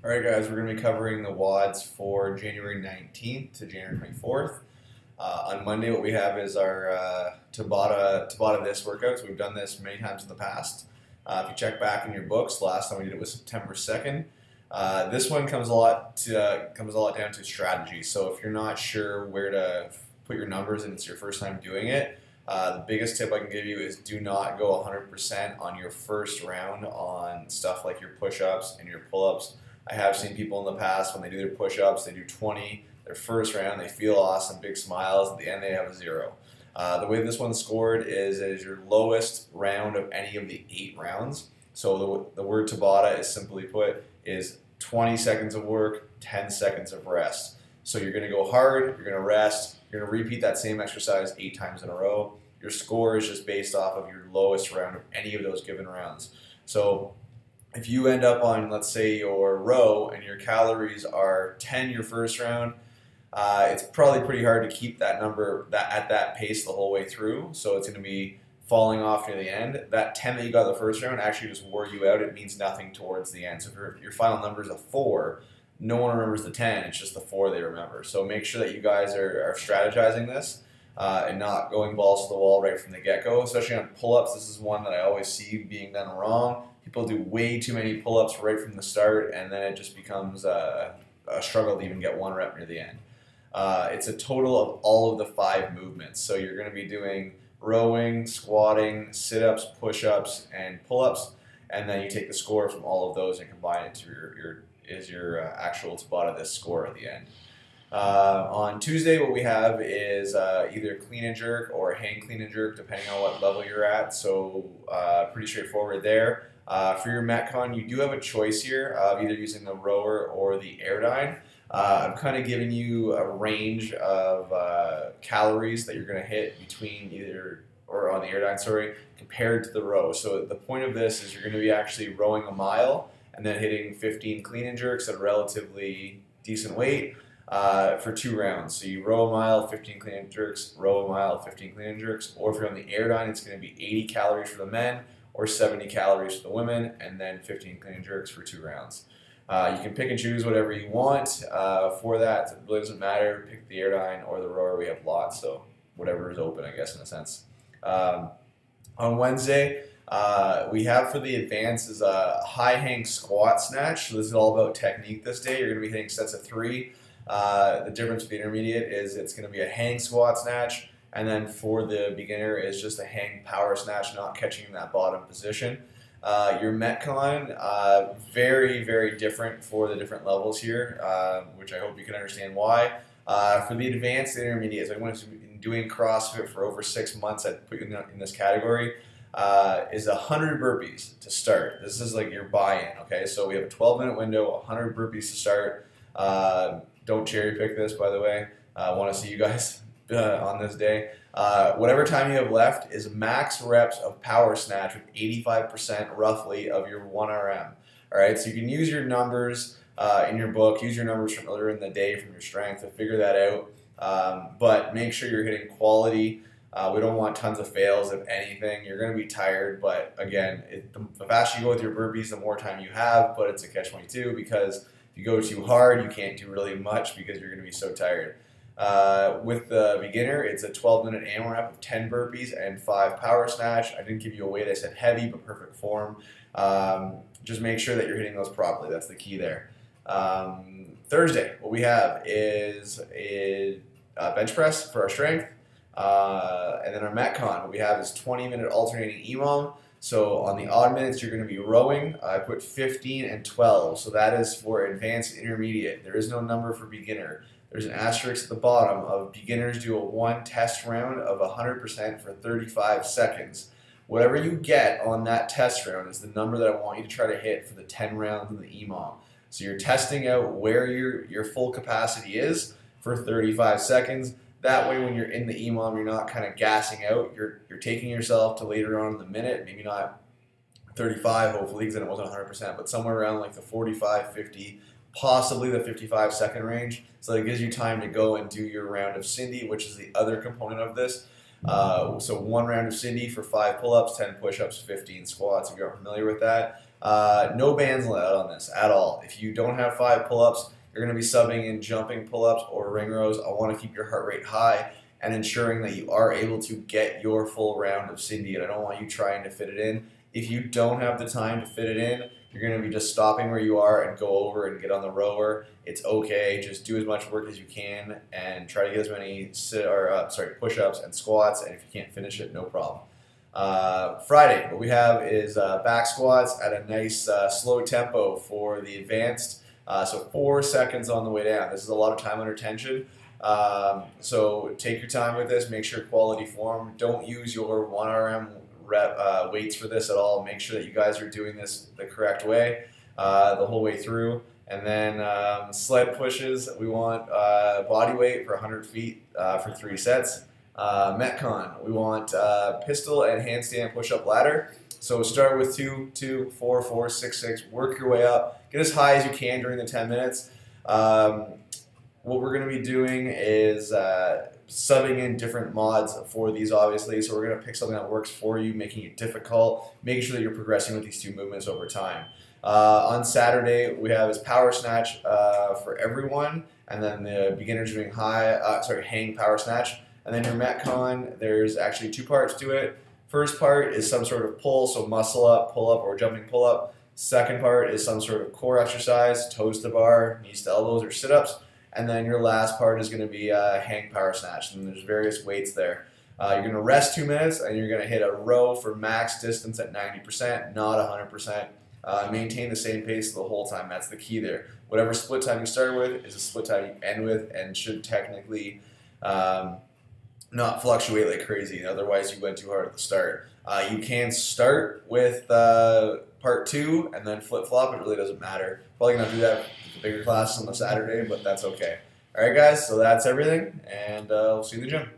Alright guys, we're going to be covering the WODS for January 19th to January 24th. On Monday what we have is our Tabata this workout. So we've done this many times in the past. If you check back in your books, last time we did it was September 2nd. This one comes a lot down to strategy. So if you're not sure where to put your numbers and it's your first time doing it, the biggest tip I can give you is do not go 100% on your first round on stuff like your push-ups and your pull-ups. I have seen people in the past when they do their push-ups, they do 20, their first round, they feel awesome, big smiles, at the end they have a 0. The way this one's scored is your lowest round of any of the 8 rounds. So the word Tabata is simply put is 20 seconds of work, 10 seconds of rest. So you're going to go hard, you're going to rest, you're going to repeat that same exercise 8 times in a row. Your score is just based off of your lowest round of any of those given rounds. So if you end up on, let's say, your row and your calories are 10 your first round, it's probably pretty hard to keep that number at that pace the whole way through. So it's going to be falling off near the end. That 10 that you got the first round actually just wore you out. It means nothing towards the end. So if your final number is a 4, no one remembers the 10. It's just the 4 they remember. So make sure that you guys are strategizing this and not going balls to the wall right from the get-go. Especially on pull-ups, this is one that I always see being done wrong. People do way too many pull-ups right from the start, and then it just becomes a struggle to even get 1 rep near the end. It's a total of all of the 5 movements. So you're going to be doing rowing, squatting, sit-ups, push-ups, and pull-ups, and then you take the score from all of those and combine it to your actual Tabata this score at the end. On Tuesday, what we have is either clean and jerk or hang clean and jerk, depending on what level you're at. So pretty straightforward there. For your Metcon, you do have a choice here of either using the rower or the airdyne. I'm kind of giving you a range of calories that you're going to hit between on the airdyne, sorry, compared to the row. So the point of this is you're going to be actually rowing a mile and then hitting 15 clean and jerks at a relatively decent weight for 2 rounds. So you row a mile, 15 clean and jerks, row a mile, 15 clean and jerks. Or if you're on the airdyne, it's going to be 80 calories for the men or 70 calories for the women, and then 15 clean and jerks for 2 rounds. You can pick and choose whatever you want for that. It really doesn't matter. Pick the airdyne or the rower. We have lots, so whatever is open, I guess, in a sense. On Wednesday, we have for the advance is a high hang squat snatch. So this is all about technique this day. You're going to be hitting sets of 3. The difference with the intermediate is it's going to be a hang squat snatch, and then for the beginner is just a hang power snatch, not catching in that bottom position. Your Metcon, very, very different for the different levels here, which I hope you can understand why. For the advanced intermediates, I went to doing CrossFit for over 6 months. I'd put you in this category. Is 100 burpees to start. This is like your buy-in, okay? So we have a 12-minute window, 100 burpees to start. Don't cherry pick this, by the way. I want to see you guys on this day. Whatever time you have left is max reps of power snatch with 85% roughly of your 1 RM. All right, so you can use your numbers in your book, use your numbers from earlier in the day from your strength to figure that out. But make sure you're hitting quality. We don't want tons of fails. If anything, you're going to be tired. But again, the faster you go with your burpees, the more time you have. But it's a catch-22 because if you go too hard, you can't do really much because you're going to be so tired. With the beginner, it's a 12-minute AMRAP of 10 burpees and 5 power snatch. I didn't give you a weight. I said heavy, but perfect form. Just make sure that you're hitting those properly. That's the key there. Thursday, what we have is a bench press for our strength. And then our Metcon, what we have is 20-minute alternating EMOM. So on the odd minutes, you're going to be rowing. I put 15 and 12. So that is for advanced intermediate. There is no number for beginner. There's an asterisk at the bottom of beginners do a 1 test round of 100% for 35 seconds. Whatever you get on that test round is the number that I want you to try to hit for the 10 rounds in the EMOM. So you're testing out where your full capacity is for 35 seconds. That way when you're in the EMOM, you're not kind of gassing out. You're taking yourself to later on in the minute, maybe not 35 hopefully because then it wasn't 100%, but somewhere around like the 45, 50, possibly the 55-second range. So that gives you time to go and do your round of Cindy, which is the other component of this. So 1 round of Cindy for 5 pull-ups, 10 push-ups, 15 squats, if you're familiar with that. No bands allowed on this at all. If you don't have 5 pull-ups, you're going to be subbing in jumping pull-ups or ring rows. I want to keep your heart rate high and ensuring that you are able to get your full round of Cindy, and I don't want you trying to fit it in. If you don't have the time to fit it in, you're going to be just stopping where you are and go over and get on the rower. It's okay. Just do as much work as you can and try to get as many push-ups and squats, and if you can't finish it, no problem. Friday, what we have is back squats at a nice slow tempo for the advanced. So 4 seconds on the way down. This is a lot of time under tension. So take your time with this. Make sure quality form. Don't use your 1RM weights for this at all. Make sure that you guys are doing this the correct way the whole way through. And then sled pushes. We want body weight for 100 feet for 3 sets. Metcon, we want pistol and handstand push-up ladder. So start with 2, 2, 4, 4, 6, 6. Work your way up. Get as high as you can during the 10 minutes. What we're going to be doing is subbing in different mods for these, obviously. So we're going to pick something that works for you, making it difficult, making sure that you're progressing with these 2 movements over time. On Saturday, we have is power snatch for everyone, and then the beginners doing hang power snatch. And then your Metcon, there's actually 2 parts to it. First part is some sort of pull, so muscle up, pull up, or jumping pull up. Second part is some sort of core exercise, toes to bar, knees to elbows, or sit-ups. And then your last part is going to be hang power snatch, and there's various weights there. You're going to rest 2 minutes, and you're going to hit a row for max distance at 90%, not 100%. Maintain the same pace the whole time. That's the key there. Whatever split time you start with is a split time you end with, and should technically not fluctuate like crazy. Otherwise, you went too hard at the start. You can start with part 2 and then flip-flop. It really doesn't matter. Probably going to do that with the bigger classes on the Saturday, but that's okay. All right, guys, so that's everything, and we'll see you in the gym.